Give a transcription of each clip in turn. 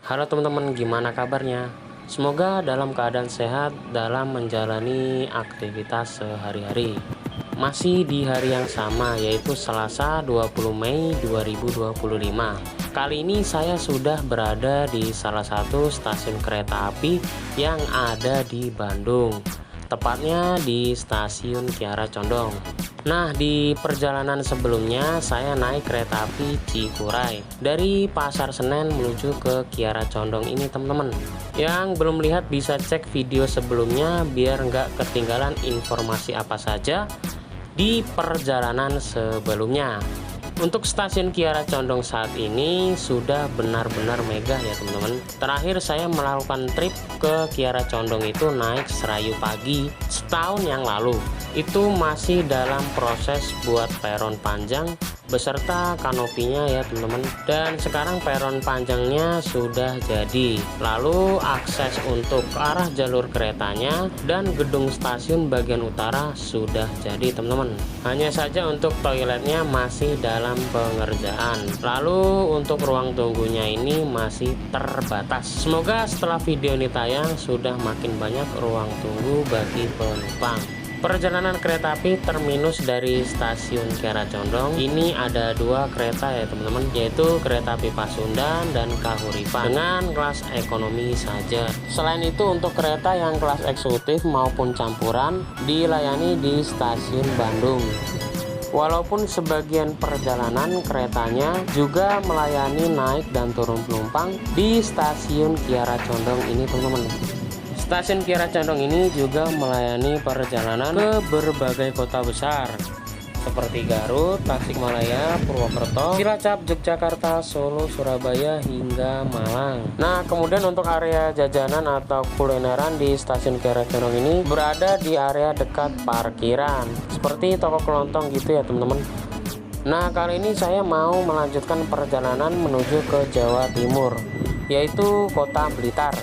Halo teman-teman, gimana kabarnya? Semoga dalam keadaan sehat dalam menjalani aktivitas sehari-hari. Masih di hari yang sama, yaitu Selasa 20 Mei 2025. Kali ini saya sudah berada di salah satu stasiun kereta api yang ada di Bandung, tepatnya di stasiun Kiara Condong. Nah, di perjalanan sebelumnya saya naik kereta api Cikuray dari Pasar Senen menuju ke Kiara Condong ini teman-teman. Yang belum lihat bisa cek video sebelumnya biar nggak ketinggalan informasi apa saja di perjalanan sebelumnya. Untuk stasiun Kiara Condong saat ini sudah benar-benar megah ya teman-teman. Terakhir saya melakukan trip ke Kiara Condong itu naik Serayu Pagi setahun yang lalu. Itu masih dalam proses buat peron panjang beserta kanopinya ya teman-teman. Dan sekarang peron panjangnya sudah jadi. Lalu akses untuk ke arah jalur keretanya dan gedung stasiun bagian utara sudah jadi teman-teman. Hanya saja untuk toiletnya masih dalam pengerjaan. Lalu untuk ruang tunggunya ini masih terbatas. Semoga setelah video ini tayang sudah makin banyak ruang tunggu bagi penumpang. Perjalanan kereta api terminus dari stasiun Kiara Condong ini ada dua kereta ya teman-teman, yaitu kereta api Pasundan dan Kahuripan dengan kelas ekonomi saja. Selain itu untuk kereta yang kelas eksekutif maupun campuran dilayani di stasiun Bandung. Walaupun sebagian perjalanan keretanya juga melayani naik dan turun penumpang di stasiun Kiara Condong ini teman-teman. Stasiun Kiara Condong ini juga melayani perjalanan ke berbagai kota besar seperti Garut, Tasikmalaya, Purwokerto, Cilacap, Yogyakarta, Solo, Surabaya, hingga Malang. Nah, kemudian untuk area jajanan atau kulineran di stasiun Kiara Condong ini berada di area dekat parkiran, seperti toko kelontong gitu ya teman-teman. Nah, kali ini saya mau melanjutkan perjalanan menuju ke Jawa Timur, yaitu kota Blitar,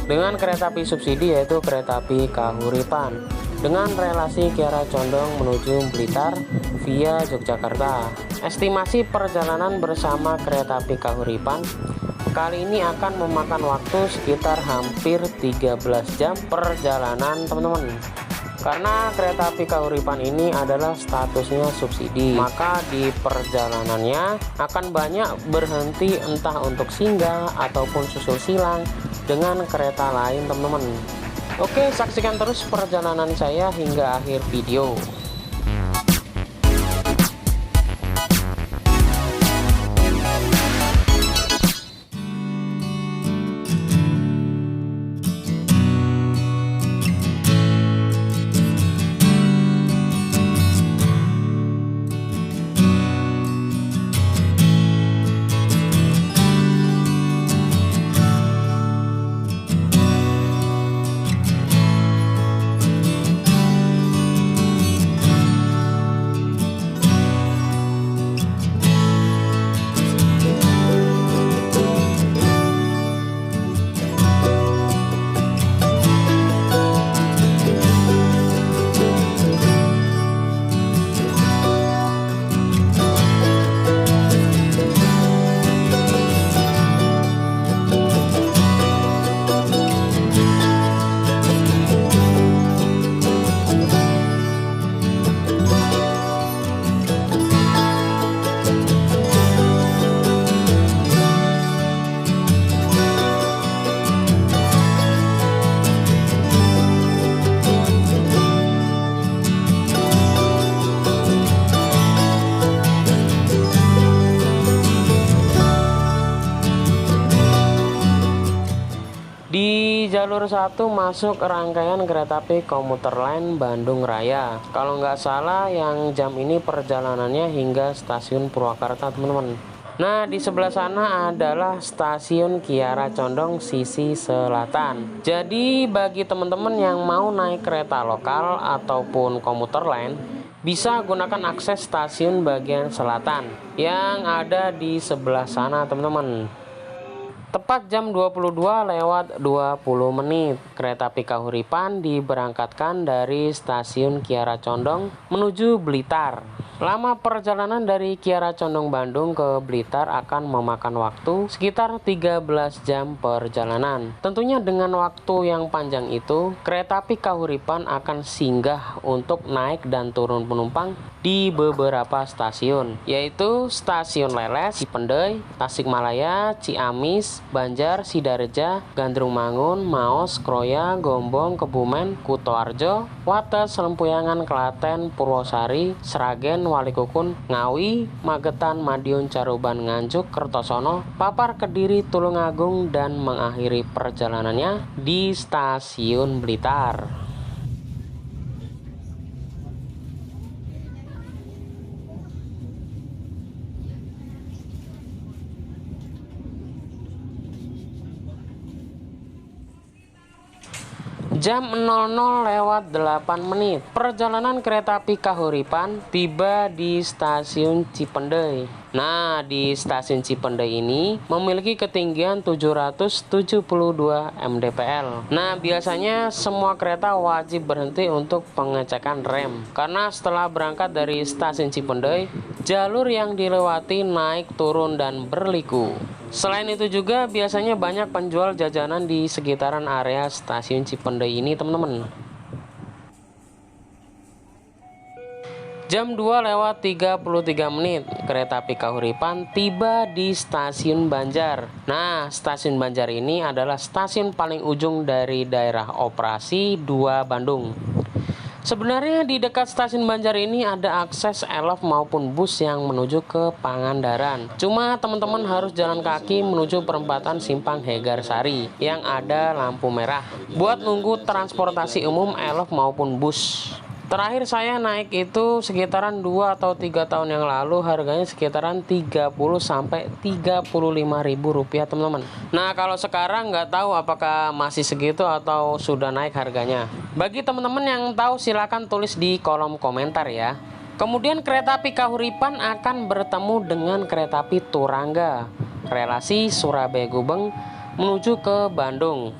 dengan kereta api subsidi yaitu kereta api Kahuripan dengan relasi Kiara Condong menuju Blitar via Yogyakarta. Estimasi perjalanan bersama kereta api Kahuripan kali ini akan memakan waktu sekitar hampir 13 jam perjalanan teman-teman. Karena kereta api Kahuripan ini adalah statusnya subsidi, maka di perjalanannya akan banyak berhenti entah untuk singgah ataupun susul silang dengan kereta lain teman-teman. Oke, saksikan terus perjalanan saya hingga akhir video. Di jalur 1 masuk rangkaian kereta api komuter lain Bandung Raya. Kalau nggak salah yang jam ini perjalanannya hingga stasiun Purwakarta teman-teman. Nah, di sebelah sana adalah stasiun Kiara Condong sisi selatan. Jadi bagi teman-teman yang mau naik kereta lokal ataupun komuter lain, bisa gunakan akses stasiun bagian selatan yang ada di sebelah sana teman-teman. Tepat jam 22:20 kereta api Kahuripan diberangkatkan dari stasiun Kiara Condong menuju Blitar. Lama perjalanan dari Kiara Condong Bandung ke Blitar akan memakan waktu sekitar 13 jam perjalanan. Tentunya dengan waktu yang panjang itu, kereta api Kahuripan akan singgah untuk naik dan turun penumpang di beberapa stasiun, yaitu Stasiun Leles, Cipendei, Tasikmalaya, Ciamis, Banjar, Sidareja, Gandrung Mangun, Maos, Kroya, Gombong, Kebumen, Kutoarjo, Wates, Lempuyangan, Klaten, Purwosari, Sragen, Walikukun, Ngawi, Magetan, Madiun, Caruban, Nganjuk, Kertosono, Papar, Kediri, Tulungagung, dan mengakhiri perjalanannya di Stasiun Blitar. Jam 00:08, perjalanan kereta api Kahuripan tiba di stasiun Cipendei. Nah, di stasiun Cipendei ini memiliki ketinggian 772 mdpl. Nah, biasanya semua kereta wajib berhenti untuk pengecekan rem, karena setelah berangkat dari stasiun Cipendei, jalur yang dilewati naik turun dan berliku. Selain itu juga biasanya banyak penjual jajanan di sekitaran area stasiun Cipendei ini, teman-teman. Jam 2:33, kereta api Kahuripan tiba di Stasiun Banjar. Nah, Stasiun Banjar ini adalah stasiun paling ujung dari daerah operasi 2 Bandung. Sebenarnya di dekat stasiun Banjar ini ada akses elf maupun bus yang menuju ke Pangandaran. Cuma teman-teman harus jalan kaki menuju perempatan Simpang Hegarsari yang ada lampu merah buat nunggu transportasi umum elf maupun bus. Terakhir saya naik itu sekitaran 2 atau 3 tahun yang lalu, harganya sekitaran 30 sampai 35 ribu rupiah, teman-teman. Nah, kalau sekarang nggak tahu apakah masih segitu atau sudah naik harganya. Bagi teman-teman yang tahu silakan tulis di kolom komentar ya. Kemudian kereta api Kahuripan akan bertemu dengan kereta api Turangga, relasi Surabaya Gubeng menuju ke Bandung.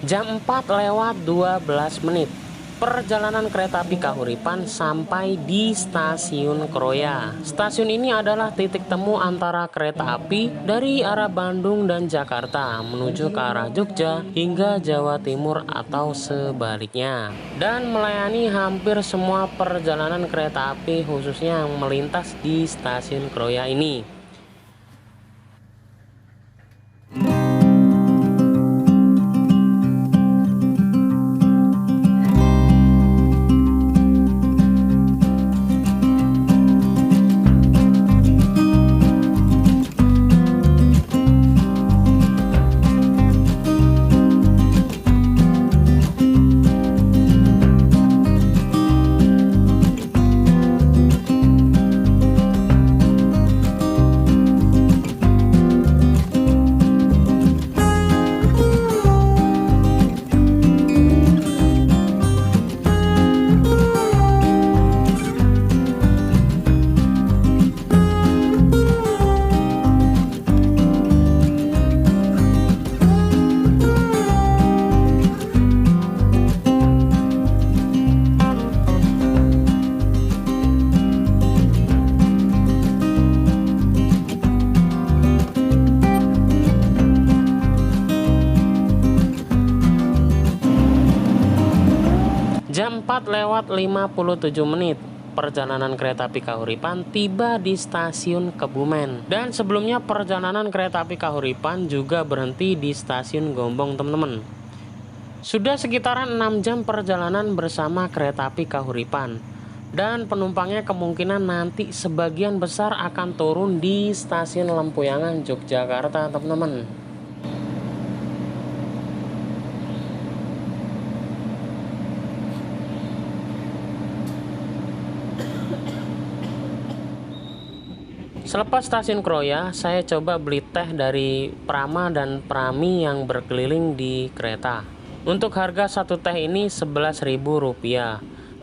Jam 4:12, perjalanan kereta api Kahuripan sampai di Stasiun Kroya. Stasiun ini adalah titik temu antara kereta api dari arah Bandung dan Jakarta menuju ke arah Jogja hingga Jawa Timur atau sebaliknya, dan melayani hampir semua perjalanan kereta api khususnya yang melintas di Stasiun Kroya ini. Jam 4:57, perjalanan kereta api Kahuripan tiba di stasiun Kebumen. Dan sebelumnya perjalanan kereta api Kahuripan juga berhenti di stasiun Gombong teman-teman. Sudah sekitaran 6 jam perjalanan bersama kereta api Kahuripan. Dan penumpangnya kemungkinan nanti sebagian besar akan turun di stasiun Lempuyangan Yogyakarta teman-teman. Selepas stasiun Kroya, saya coba beli teh dari Prama dan Prami yang berkeliling di kereta. Untuk harga satu teh ini Rp11.000.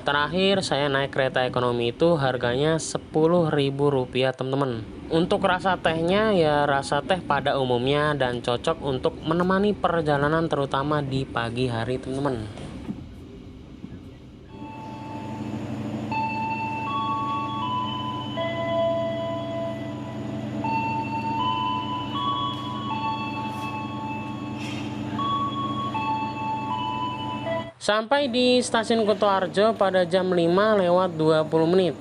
Terakhir saya naik kereta ekonomi itu harganya Rp10.000 teman-teman. Untuk rasa tehnya ya rasa teh pada umumnya dan cocok untuk menemani perjalanan terutama di pagi hari teman-teman. Sampai di stasiun Kutoarjo pada jam 5:20 menit.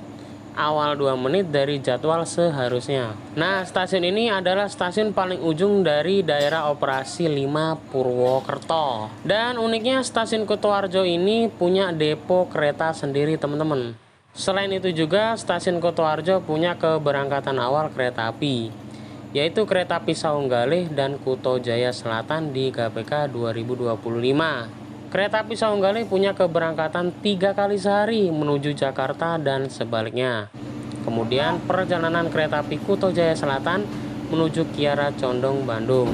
Awal 2 menit dari jadwal seharusnya. Nah, stasiun ini adalah stasiun paling ujung dari daerah operasi 5 Purwokerto. Dan uniknya stasiun Kutoarjo ini punya depo kereta sendiri teman-teman. Selain itu juga stasiun Kutoarjo punya keberangkatan awal kereta api, yaitu kereta api Saunggalih dan Kuto Jaya Selatan di KPK 2025. Kereta api Saunggalih punya keberangkatan 3 kali sehari menuju Jakarta dan sebaliknya. Kemudian perjalanan kereta api Kuto Jaya Selatan menuju Kiara Condong, Bandung.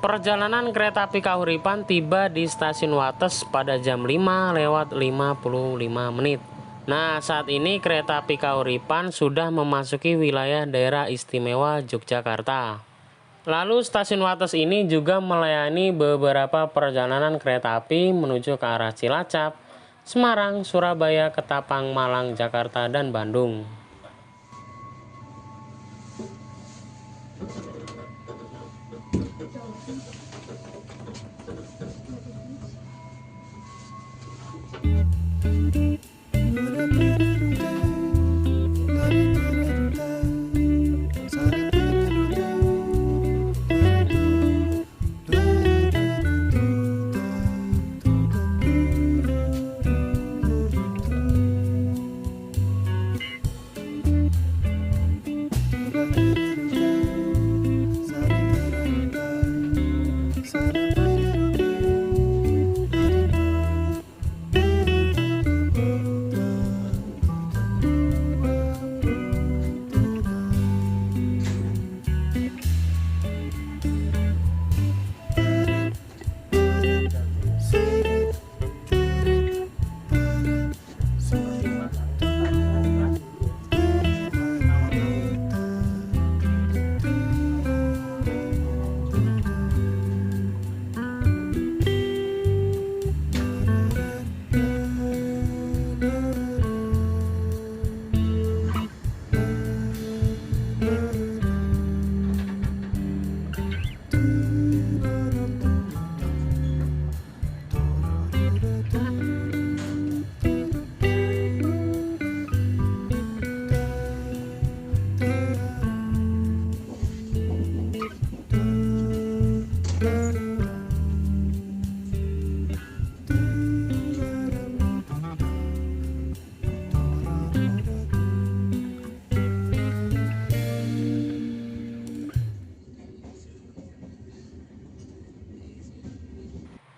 Perjalanan kereta api Kahuripan tiba di stasiun Wates pada jam 5:55 menit. Nah, saat ini kereta api Kahuripan sudah memasuki wilayah daerah istimewa Yogyakarta. Lalu stasiun Wates ini juga melayani beberapa perjalanan kereta api menuju ke arah Cilacap, Semarang, Surabaya, Ketapang, Malang, Jakarta, dan Bandung.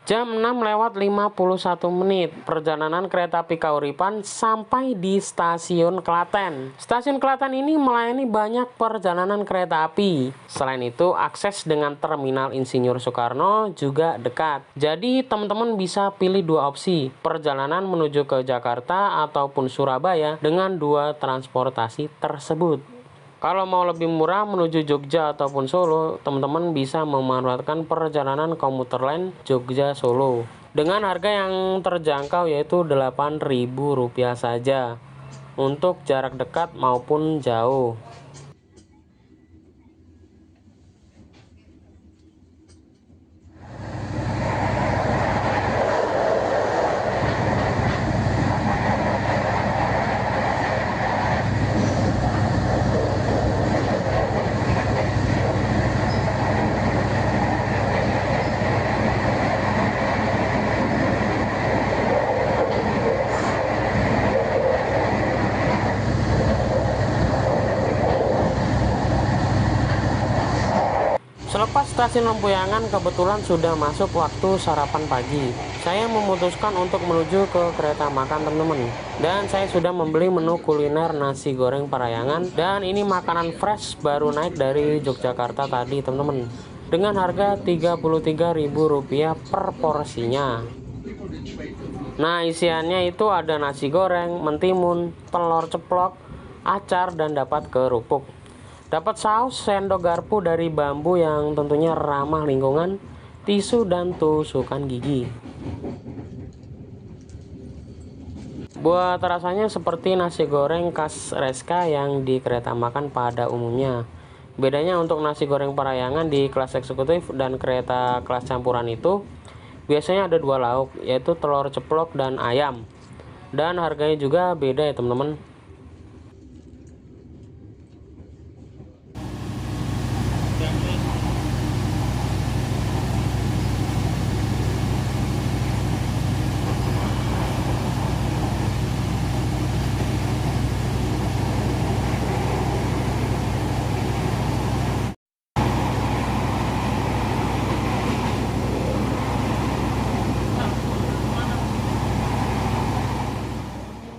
Jam 6:51 perjalanan kereta api Kauripan sampai di stasiun Klaten. Stasiun Klaten ini melayani banyak perjalanan kereta api. Selain itu, akses dengan Terminal Insinyur Soekarno juga dekat. Jadi, teman-teman bisa pilih dua opsi, perjalanan menuju ke Jakarta ataupun Surabaya dengan dua transportasi tersebut. Kalau mau lebih murah menuju Jogja ataupun Solo, teman-teman bisa memanfaatkan perjalanan komuter lain Jogja Solo dengan harga yang terjangkau yaitu Rp8.000 saja untuk jarak dekat maupun jauh. Selepas stasiun Lempuyangan kebetulan sudah masuk waktu sarapan pagi. Saya memutuskan untuk menuju ke kereta makan teman-teman. Dan saya sudah membeli menu kuliner nasi goreng Parahyangan. Dan ini makanan fresh baru naik dari Yogyakarta tadi teman-teman. Dengan harga Rp33.000 per porsinya. Nah, isiannya itu ada nasi goreng, mentimun, telur ceplok, acar, dan dapat kerupuk. Dapat saus sendok garpu dari bambu yang tentunya ramah lingkungan, tisu dan tusukan gigi. Buat rasanya seperti nasi goreng khas Reska yang di kereta makan pada umumnya. Bedanya untuk nasi goreng Parahyangan di kelas eksekutif dan kereta kelas campuran itu biasanya ada dua lauk, yaitu telur ceplok dan ayam. Dan harganya juga beda ya teman-teman.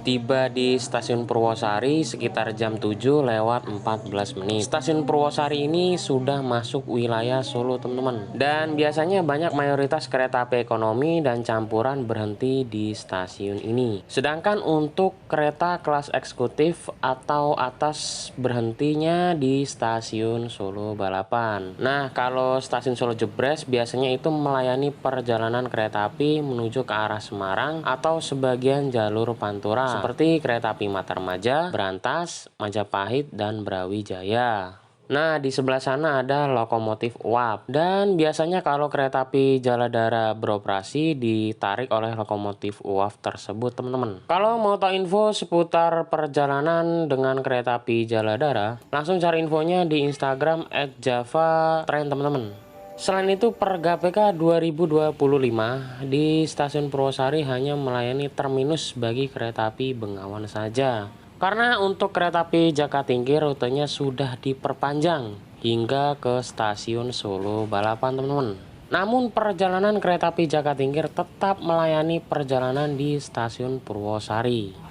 Tiba di stasiun Purwosari sekitar jam 7:14. Stasiun Purwosari ini sudah masuk wilayah Solo teman-teman. Dan biasanya banyak mayoritas kereta api ekonomi dan campuran berhenti di stasiun ini. Sedangkan untuk kereta kelas eksekutif atau atas berhentinya di stasiun Solo Balapan. Nah, kalau stasiun Solo Jebres biasanya itu melayani perjalanan kereta api menuju ke arah Semarang atau sebagian jalur Pantura. Seperti kereta api Matarmaja, Brantas, Majapahit, dan Brawijaya. Nah, di sebelah sana ada lokomotif uap. Dan biasanya kalau kereta api Jaladara beroperasi ditarik oleh lokomotif uap tersebut, teman-teman. Kalau mau tahu info seputar perjalanan dengan kereta api Jaladara, langsung cari infonya di Instagram @javatrain, teman-teman. Selain itu, per GPK 2025 di stasiun Purwosari hanya melayani terminus bagi kereta api Bengawan saja. Karena untuk kereta api Jakatingkir rutenya sudah diperpanjang hingga ke stasiun Solo Balapan, teman-teman. Namun perjalanan kereta api Jakatingkir tetap melayani perjalanan di stasiun Purwosari.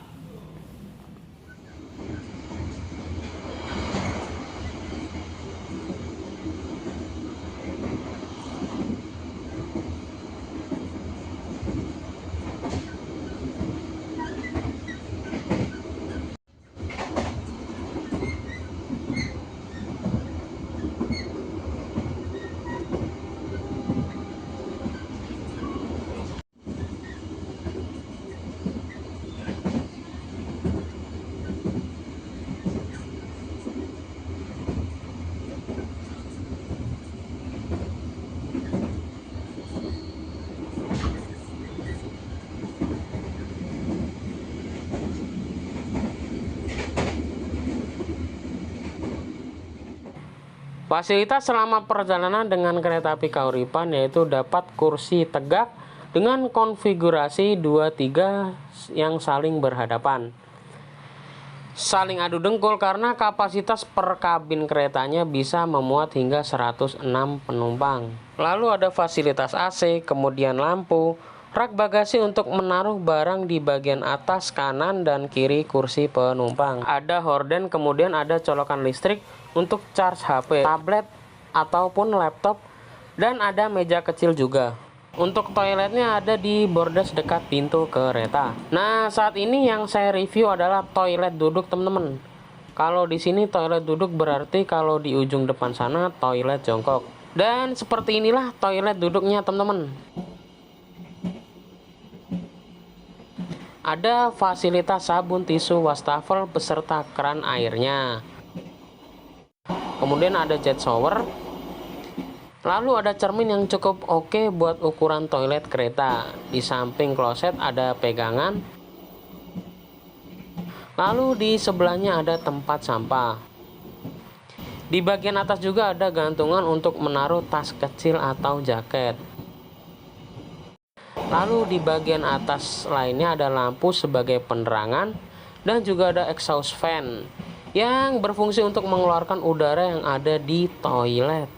Fasilitas selama perjalanan dengan kereta api Kauripan yaitu dapat kursi tegak dengan konfigurasi 2-3 yang saling berhadapan. saling adu dengkul karena kapasitas per kabin keretanya bisa memuat hingga 106 penumpang. Lalu ada fasilitas AC, kemudian lampu, rak bagasi untuk menaruh barang di bagian atas kanan dan kiri kursi penumpang. Ada horden, kemudian ada colokan listrik untuk charge HP, tablet, ataupun laptop, dan ada meja kecil juga. Untuk toiletnya ada di bordes dekat pintu kereta. Nah, saat ini yang saya review adalah toilet duduk, teman-teman. Kalau di sini toilet duduk berarti kalau di ujung depan sana toilet jongkok. Dan seperti inilah toilet duduknya, teman-teman. Ada fasilitas sabun, tisu, wastafel beserta keran airnya. Kemudian ada jet shower. Lalu ada cermin yang cukup oke buat ukuran toilet kereta. Di samping kloset ada pegangan. Lalu di sebelahnya ada tempat sampah. Di bagian atas juga ada gantungan untuk menaruh tas kecil atau jaket. Lalu di bagian atas lainnya ada lampu sebagai penerangan dan juga ada exhaust fan yang berfungsi untuk mengeluarkan udara yang ada di toilet.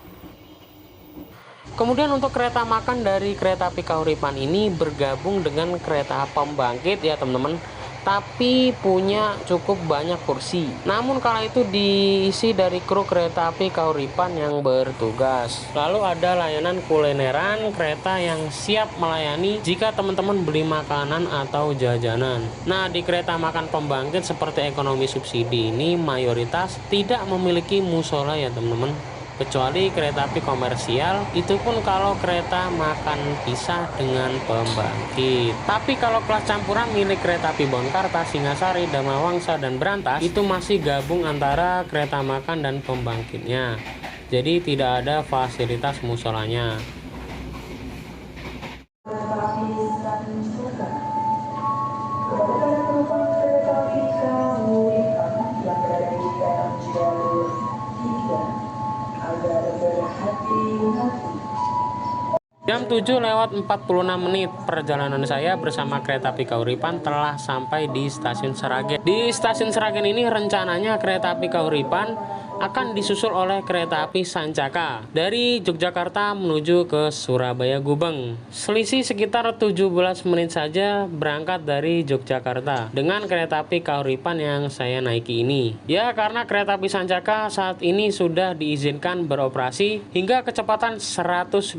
Kemudian untuk kereta makan dari kereta api Kahuripan ini bergabung dengan kereta pembangkit ya teman-teman, tapi punya cukup banyak kursi. Namun kala itu diisi dari kru kereta api Kahuripan yang bertugas. Lalu ada layanan kulineran kereta yang siap melayani jika teman-teman beli makanan atau jajanan. Nah, di kereta makan pembangkit seperti ekonomi subsidi ini mayoritas tidak memiliki musola ya teman-teman. Kecuali kereta api komersial, itu pun kalau kereta makan pisah dengan pembangkit. Tapi kalau kelas campuran milik kereta api Bonkarta, Singasari, Damawangsa, dan Berantas, itu masih gabung antara kereta makan dan pembangkitnya. Jadi tidak ada fasilitas musolanya. Jam 7:46 perjalanan saya bersama kereta api Kahuripan telah sampai di stasiun Sragen. Di stasiun Sragen ini rencananya kereta api Kahuripan akan disusul oleh kereta api Sancaka dari Yogyakarta menuju ke Surabaya Gubeng. Selisih sekitar 17 menit saja berangkat dari Yogyakarta dengan kereta api Kahuripan yang saya naiki ini. Ya, karena kereta api Sancaka saat ini sudah diizinkan beroperasi hingga kecepatan 120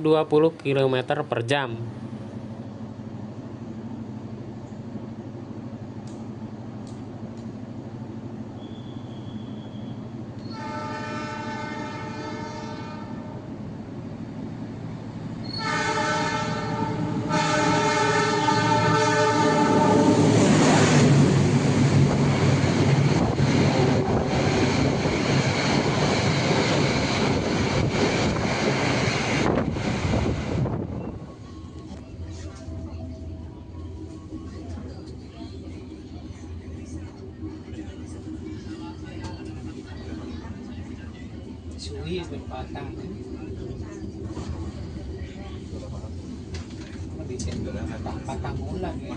km per jam. Suwi berpatang. Patang ulang ya.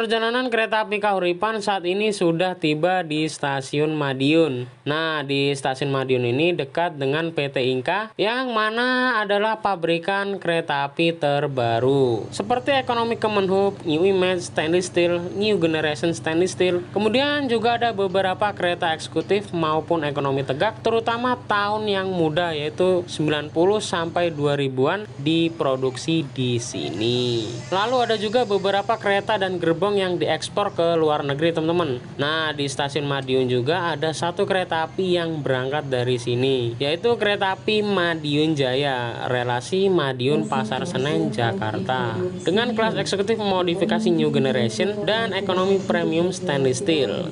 Perjalanan kereta api Kahuripan saat ini sudah tiba di stasiun Madiun. Nah, di stasiun Madiun ini dekat dengan PT Inka yang mana adalah pabrikan kereta api terbaru. Seperti Ekonomi Kemenhub, New Image Stainless Steel, New Generation Stainless Steel. Kemudian juga ada beberapa kereta eksekutif maupun ekonomi tegak, terutama tahun yang muda yaitu 90 sampai 2000-an diproduksi di sini. Lalu ada juga beberapa kereta dan gerbong yang diekspor ke luar negeri, teman-teman. Nah, di stasiun Madiun juga ada satu kereta api yang berangkat dari sini, yaitu kereta api Madiun Jaya, relasi Madiun Pasar Senen, Jakarta, dengan kelas eksekutif modifikasi New Generation dan ekonomi premium stainless steel.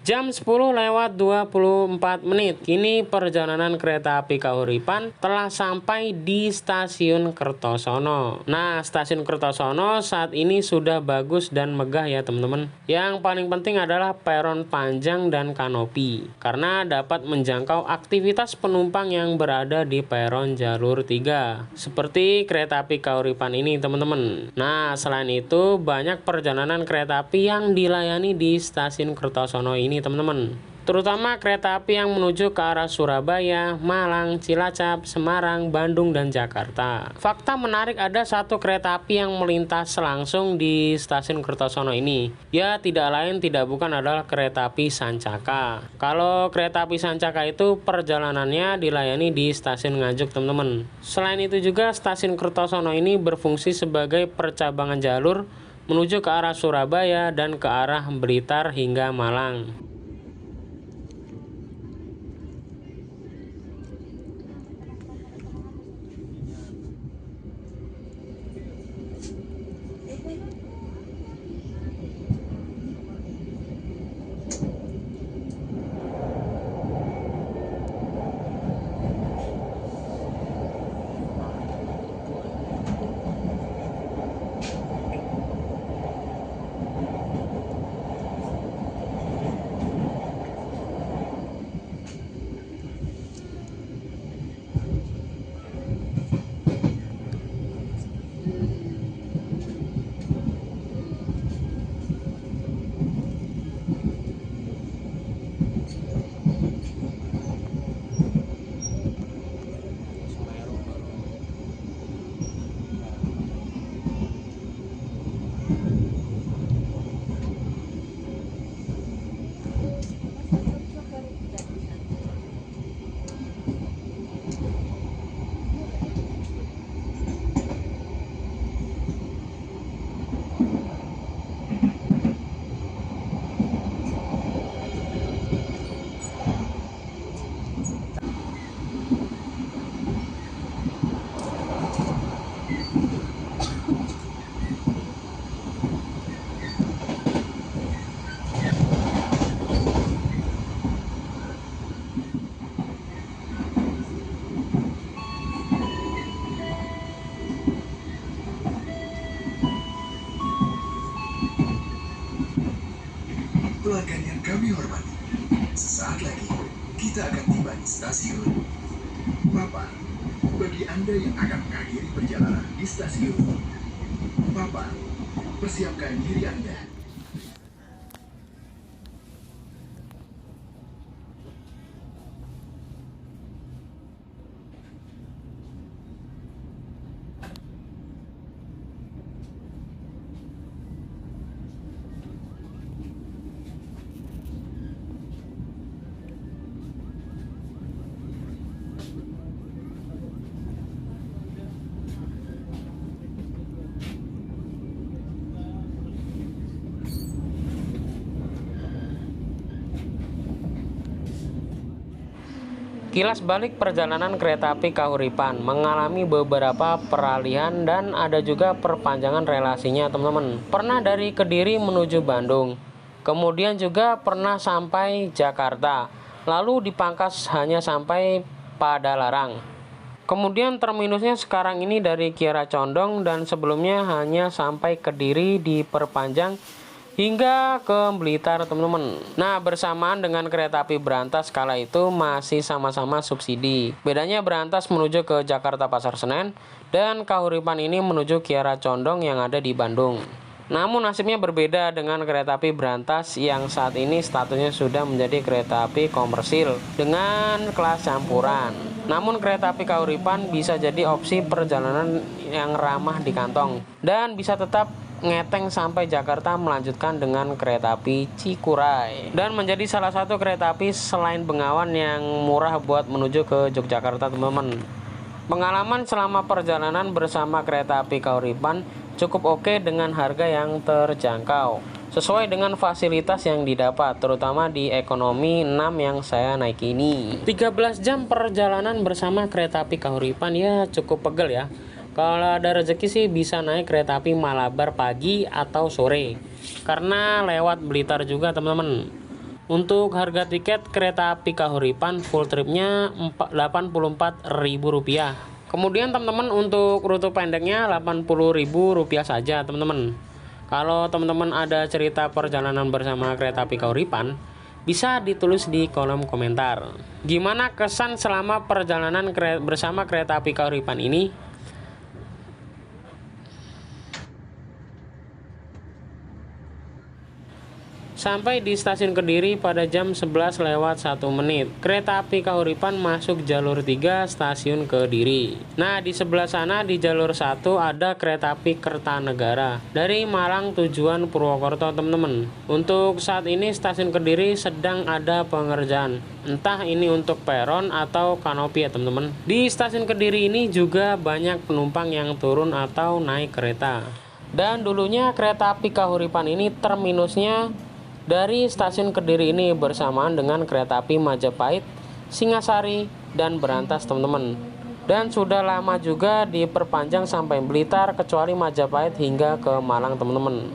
Jam 10:24. Kini perjalanan kereta api Kahuripan telah sampai di stasiun Kertosono. Nah, stasiun Kertosono saat ini sudah bagus dan megah ya teman-teman. Yang paling penting adalah peron panjang dan kanopi, karena dapat menjangkau aktivitas penumpang yang berada di peron jalur 3. Seperti kereta api Kahuripan ini teman-teman. Nah, selain itu banyak perjalanan kereta api yang dilayani di stasiun Kertosono ini teman-teman, terutama kereta api yang menuju ke arah Surabaya, Malang, Cilacap, Semarang, Bandung, dan Jakarta. Fakta menarik, ada satu kereta api yang melintas langsung di stasiun Kertosono ini. Ya, tidak lain tidak bukan adalah kereta api Sancaka. Kalau kereta api Sancaka itu perjalanannya dilayani di stasiun Nganjuk teman-teman. Selain itu juga stasiun Kertosono ini berfungsi sebagai percabangan jalur menuju ke arah Surabaya dan ke arah Blitar hingga Malang. pelanggan yang kami hormati, sesaat lagi kita akan tiba di stasiun. Papan, bagi Anda yang akan mengakhiri perjalanan di stasiun. Papan, persiapkan diri Anda. Kilas balik perjalanan kereta api Kahuripan mengalami beberapa peralihan dan ada juga perpanjangan relasinya teman-teman. Pernah dari Kediri menuju Bandung, kemudian juga pernah sampai Jakarta, lalu dipangkas hanya sampai Padalarang. Kemudian terminusnya sekarang ini dari Kiara Condong dan sebelumnya hanya sampai Kediri diperpanjang hingga ke Blitar teman-teman. Nah, bersamaan dengan kereta api Berantas kala itu masih sama-sama subsidi. Bedanya Berantas menuju ke Jakarta Pasar Senen dan Kahuripan ini menuju Kiara Condong yang ada di Bandung. Namun nasibnya berbeda dengan kereta api Berantas yang saat ini statusnya sudah menjadi kereta api komersil dengan kelas campuran. Namun kereta api Kahuripan bisa jadi opsi perjalanan yang ramah di kantong dan bisa tetap ngeteng sampai Jakarta melanjutkan dengan kereta api Cikuray dan menjadi salah satu kereta api selain Bengawan yang murah buat menuju ke Yogyakarta teman-teman. Pengalaman selama perjalanan bersama kereta api Kahuripan cukup oke dengan harga yang terjangkau sesuai dengan fasilitas yang didapat, terutama di ekonomi 6 yang saya naiki ini. 13 jam perjalanan bersama kereta api Kahuripan ya cukup pegel ya. Kalau ada rezeki sih bisa naik kereta api Malabar pagi atau sore, karena lewat Blitar juga teman-teman. Untuk harga tiket kereta api Kahuripan full tripnya Rp84.000. Kemudian teman-teman untuk rute pendeknya Rp80.000 saja teman-teman. Kalau teman-teman ada cerita perjalanan bersama kereta api Kahuripan, bisa ditulis di kolom komentar. Gimana kesan selama perjalanan bersama kereta api Kahuripan ini? Sampai di stasiun Kediri pada jam 11:01. Kereta api Kahuripan masuk jalur 3 stasiun Kediri. Nah, di sebelah sana di jalur 1 ada kereta api Kertanegara dari Malang tujuan Purwokerto teman-teman. Untuk saat ini stasiun Kediri sedang ada pengerjaan. Entah ini untuk peron atau kanopi ya teman-teman. Di stasiun Kediri ini juga banyak penumpang yang turun atau naik kereta. Dan dulunya kereta api Kahuripan ini terminusnya dari stasiun Kediri ini bersamaan dengan kereta api Majapahit, Singasari, dan Berantas teman-teman. Dan sudah lama juga diperpanjang sampai Blitar kecuali Majapahit hingga ke Malang teman-teman.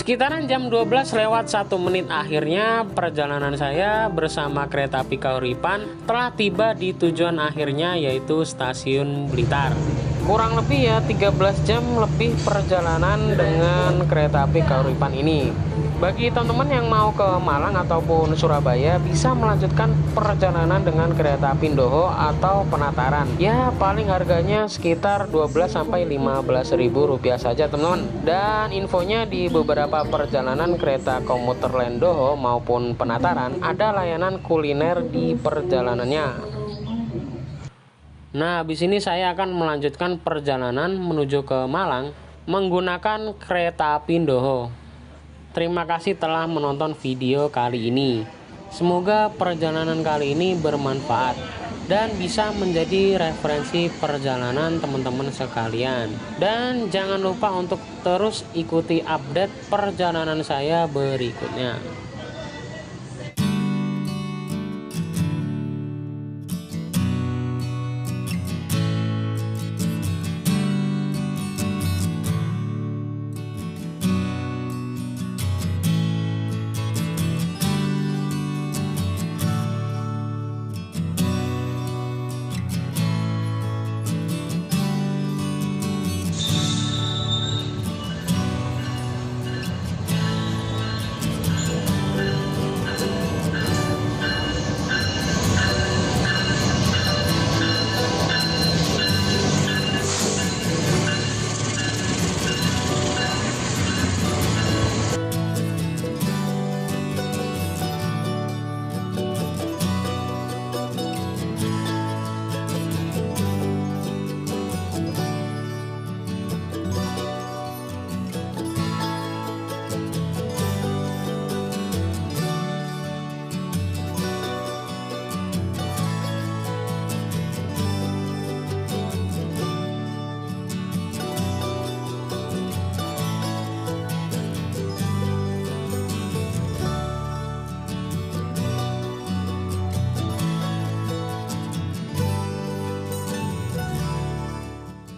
Sekitaran jam 12 lewat 1 menit akhirnya perjalanan saya bersama kereta api Kauripan telah tiba di tujuan akhirnya, yaitu stasiun Blitar. Kurang lebih ya 13 jam lebih perjalanan dengan kereta api Kauripan ini. Bagi teman-teman yang mau ke Malang ataupun Surabaya bisa melanjutkan perjalanan dengan kereta api Indoho atau Penataran. Ya paling harganya sekitar 12-15 ribu rupiah saja teman-teman. Dan infonya di beberapa perjalanan kereta komuter lain Indoho maupun Penataran ada layanan kuliner di perjalanannya. Nah, habis ini saya akan melanjutkan perjalanan menuju ke Malang menggunakan kereta api Indoho. Terima kasih telah menonton video kali ini. Semoga perjalanan kali ini bermanfaat dan bisa menjadi referensi perjalanan teman-teman sekalian. Dan jangan lupa untuk terus ikuti update perjalanan saya berikutnya.